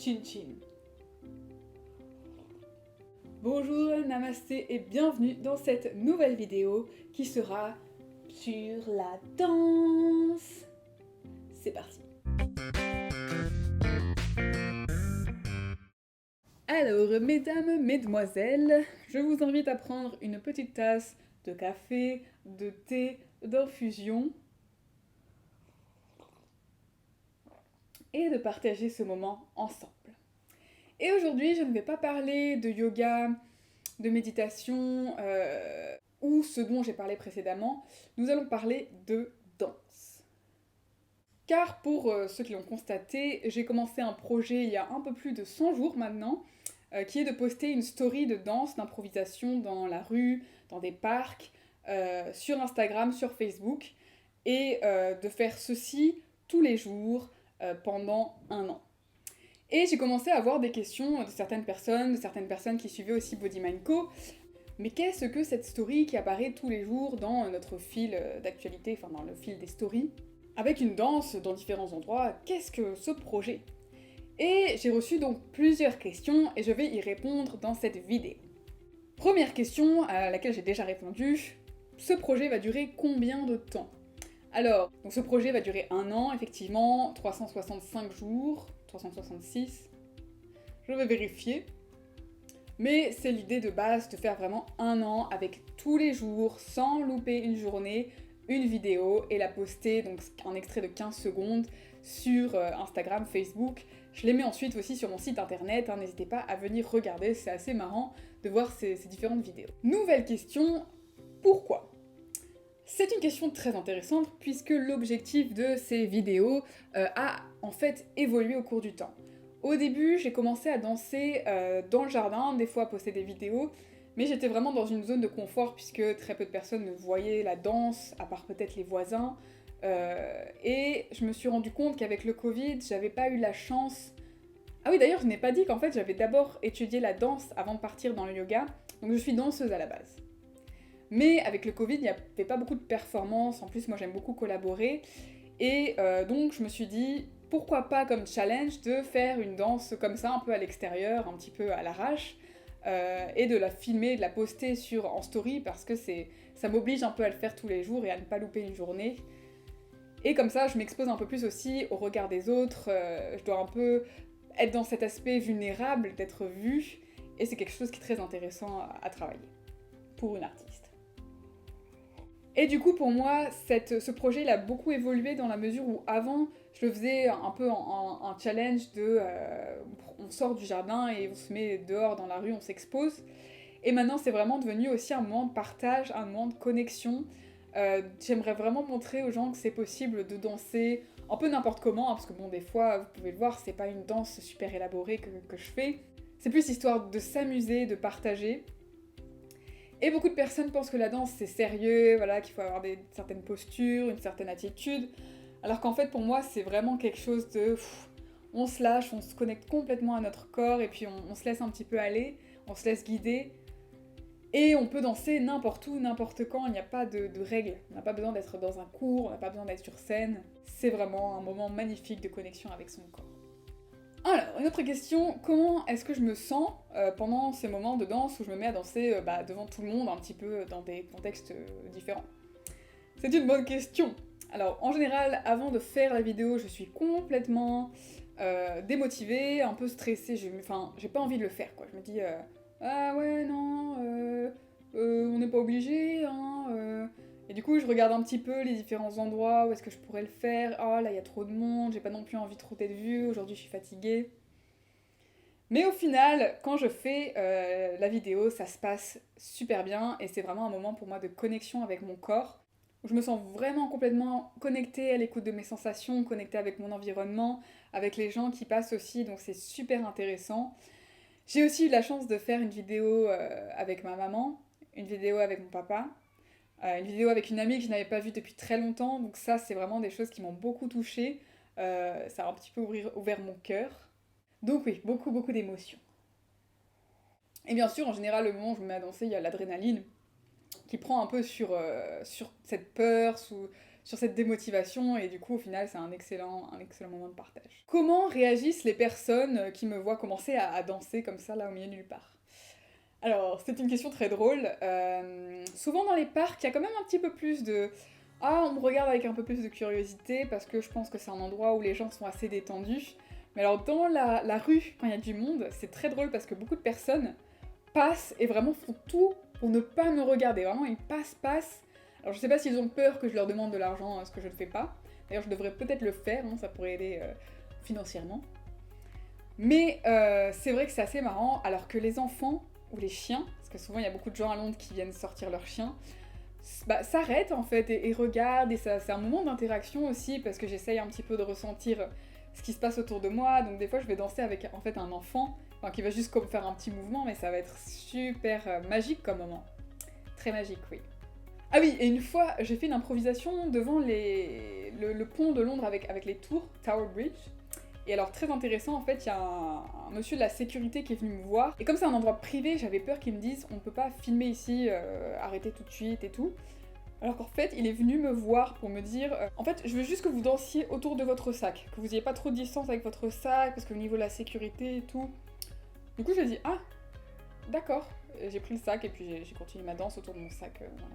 Chin Chin. Bonjour, namasté et bienvenue dans cette nouvelle vidéo qui sera sur la danse. C'est parti. Alors, mesdames, mesdemoiselles, je vous invite à prendre une petite tasse de café, de thé, d'infusion et de partager ce moment ensemble. Et aujourd'hui, je ne vais pas parler de yoga, de méditation ou ce dont j'ai parlé précédemment. Nous allons parler de danse. Car pour ceux qui l'ont constaté, j'ai commencé un projet il y a un peu plus de 100 jours maintenant, qui est de poster une story de danse, d'improvisation dans la rue, dans des parcs, sur Instagram, sur Facebook, et de faire ceci tous les jours pendant un an. Et j'ai commencé à avoir des questions de certaines personnes qui suivaient aussi Body Mind Co. Mais qu'est-ce que cette story qui apparaît tous les jours dans notre fil d'actualité, enfin dans le fil des stories, avec une danse dans différents endroits, qu'est-ce que ce projet? Et j'ai reçu donc plusieurs questions et je vais y répondre dans cette vidéo. Première question à laquelle j'ai déjà répondu, ce projet va durer combien de temps? Alors, donc ce projet va durer un an, effectivement, 365 jours, 366, je vais vérifier. Mais c'est l'idée de base de faire vraiment un an avec tous les jours, sans louper une journée, une vidéo et la poster, donc un extrait de 15 secondes sur Instagram, Facebook. Je les mets ensuite aussi sur mon site internet, hein, n'hésitez pas à venir regarder, c'est assez marrant de voir ces différentes vidéos. Nouvelle question, pourquoi ? C'est une question très intéressante puisque l'objectif de ces vidéos a en fait évolué au cours du temps. Au début, j'ai commencé à danser dans le jardin, des fois à poster des vidéos, mais j'étais vraiment dans une zone de confort puisque très peu de personnes ne voyaient la danse, à part peut-être les voisins. Et je me suis rendu compte qu'avec le Covid, j'avais pas eu la chance... Ah oui, d'ailleurs, je n'ai pas dit qu'en fait, j'avais d'abord étudié la danse avant de partir dans le yoga, donc je suis danseuse à la base. Mais avec le Covid, il n'y avait pas beaucoup de performances, en plus moi j'aime beaucoup collaborer, et donc je me suis dit, pourquoi pas comme challenge de faire une danse comme ça, un peu à l'extérieur, un petit peu à l'arrache, et de la filmer, de la poster en story, parce que ça m'oblige un peu à le faire tous les jours et à ne pas louper une journée. Et comme ça, je m'expose un peu plus aussi au regard des autres, je dois un peu être dans cet aspect vulnérable, d'être vue, et c'est quelque chose qui est très intéressant à travailler, pour une artiste. Et du coup, pour moi, ce projet il a beaucoup évolué dans la mesure où avant, je le faisais un peu en challenge de on sort du jardin et on se met dehors dans la rue, on s'expose. Et maintenant, c'est vraiment devenu aussi un moment de partage, un moment de connexion. J'aimerais vraiment montrer aux gens que c'est possible de danser un peu n'importe comment, hein, parce que bon, des fois, vous pouvez le voir, c'est pas une danse super élaborée que je fais. C'est plus histoire de s'amuser, de partager. Et beaucoup de personnes pensent que la danse c'est sérieux, voilà, qu'il faut avoir certaines postures, une certaine attitude, alors qu'en fait pour moi c'est vraiment quelque chose de... on se lâche, on se connecte complètement à notre corps et puis on se laisse un petit peu aller, on se laisse guider, et on peut danser n'importe où, n'importe quand, il n'y a pas de règles, on n'a pas besoin d'être dans un cours, on n'a pas besoin d'être sur scène, c'est vraiment un moment magnifique de connexion avec son corps. Alors, une autre question, comment est-ce que je me sens pendant ces moments de danse où je me mets à danser devant tout le monde, un petit peu dans des contextes différents? C'est une bonne question. Alors, en général, avant de faire la vidéo, je suis complètement démotivée, un peu stressée, j'ai pas envie de le faire, quoi. Je me dis, ah ouais, non, on n'est pas obligé, hein, Et du coup, je regarde un petit peu les différents endroits où est-ce que je pourrais le faire. Oh là, il y a trop de monde, j'ai pas non plus envie trop d'être vue, aujourd'hui je suis fatiguée. Mais au final, quand je fais la vidéo, ça se passe super bien et c'est vraiment un moment pour moi de connexion avec mon corps, où je me sens vraiment complètement connectée à l'écoute de mes sensations, connectée avec mon environnement, avec les gens qui passent aussi, donc c'est super intéressant. J'ai aussi eu la chance de faire une vidéo avec ma maman, une vidéo avec mon papa, une vidéo avec une amie que je n'avais pas vue depuis très longtemps, donc ça c'est vraiment des choses qui m'ont beaucoup touchée, ça a un petit peu ouvert mon cœur. Donc oui, beaucoup d'émotions. Et bien sûr, en général, le moment où je me mets à danser, il y a l'adrénaline qui prend un peu sur cette peur, sur cette démotivation, et du coup, au final, c'est un excellent moment de partage. Comment réagissent les personnes qui me voient commencer à danser comme ça, là, au milieu de nulle part? Alors, c'est une question très drôle. Souvent dans les parcs, il y a quand même un petit peu plus de... Ah, on me regarde avec un peu plus de curiosité, parce que je pense que c'est un endroit où les gens sont assez détendus. Mais alors, dans la rue, quand il y a du monde, c'est très drôle parce que beaucoup de personnes passent et vraiment font tout pour ne pas me regarder. Vraiment, ils passent. Alors, je sais pas s'ils ont peur que je leur demande de l'argent, ce que je ne fais pas. D'ailleurs, je devrais peut-être le faire, hein, ça pourrait aider financièrement. Mais c'est vrai que c'est assez marrant, alors que les enfants ou les chiens, parce que souvent il y a beaucoup de gens à Londres qui viennent sortir leurs chiens, bah, s'arrêtent en fait et regardent, et ça, c'est un moment d'interaction aussi, parce que j'essaye un petit peu de ressentir ce qui se passe autour de moi, donc des fois je vais danser avec en fait un enfant, enfin qui va juste comme faire un petit mouvement, mais ça va être super magique comme moment. Très magique, oui. Ah oui, et une fois j'ai fait une improvisation devant le pont de Londres avec les tours, Tower Bridge. Et alors, très intéressant, en fait, il y a un monsieur de la sécurité qui est venu me voir. Et comme c'est un endroit privé, j'avais peur qu'il me dise on ne peut pas filmer ici, arrêtez tout de suite et tout. Alors qu'en fait, il est venu me voir pour me dire en fait, je veux juste que vous dansiez autour de votre sac, que vous n'ayez pas trop de distance avec votre sac, parce qu'au niveau de la sécurité et tout. Du coup, j'ai dit ah, d'accord. Et j'ai pris le sac et puis j'ai continué ma danse autour de mon sac. Voilà.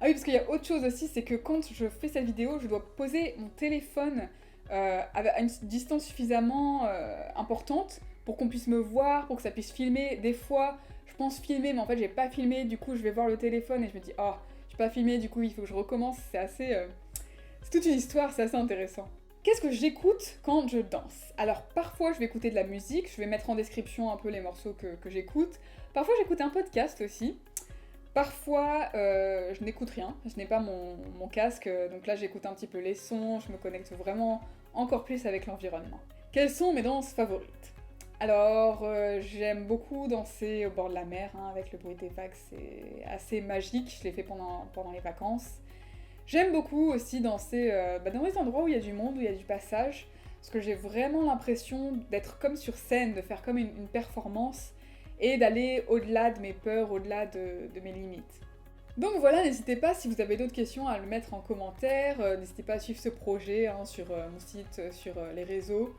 Ah oui, parce qu'il y a autre chose aussi, c'est que quand je fais cette vidéo, je dois poser mon téléphone à une distance suffisamment importante pour qu'on puisse me voir, pour que ça puisse filmer. Des fois, je pense filmer, mais en fait, j'ai pas filmé, du coup, je vais voir le téléphone et je me dis, oh, j'ai pas filmé, du coup, il faut que je recommence. C'est assez. C'est toute une histoire, c'est assez intéressant. Qu'est-ce que j'écoute quand je danse? Alors, parfois, je vais écouter de la musique, je vais mettre en description un peu les morceaux que j'écoute. Parfois, j'écoute un podcast aussi. Parfois, je n'écoute rien, je n'ai pas mon casque, donc là j'écoute un petit peu les sons, je me connecte vraiment encore plus avec l'environnement. Quelles sont mes danses favorites? Alors, j'aime beaucoup danser au bord de la mer, hein, avec le bruit des vagues, c'est assez magique, je l'ai fait pendant les vacances. J'aime beaucoup aussi danser dans les endroits où il y a du monde, où il y a du passage, parce que j'ai vraiment l'impression d'être comme sur scène, de faire comme une performance, et d'aller au-delà de mes peurs, au-delà de mes limites. Donc voilà, n'hésitez pas, si vous avez d'autres questions, à le mettre en commentaire, n'hésitez pas à suivre ce projet hein, sur mon site, sur les réseaux.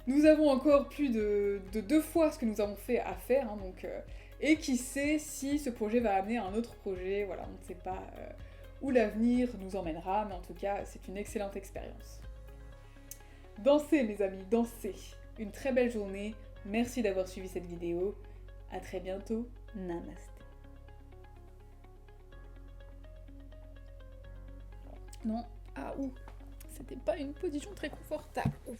Nous avons encore plus de 2 fois ce que nous avons fait à faire, hein, donc, et qui sait si ce projet va amener à un autre projet, voilà, on ne sait pas où l'avenir nous emmènera, mais en tout cas, c'est une excellente expérience. Dansez mes amis, dansez. Une très belle journée, merci d'avoir suivi cette vidéo, à très bientôt, Namaste. Non, ah ouh, c'était pas une position très confortable. Ouf.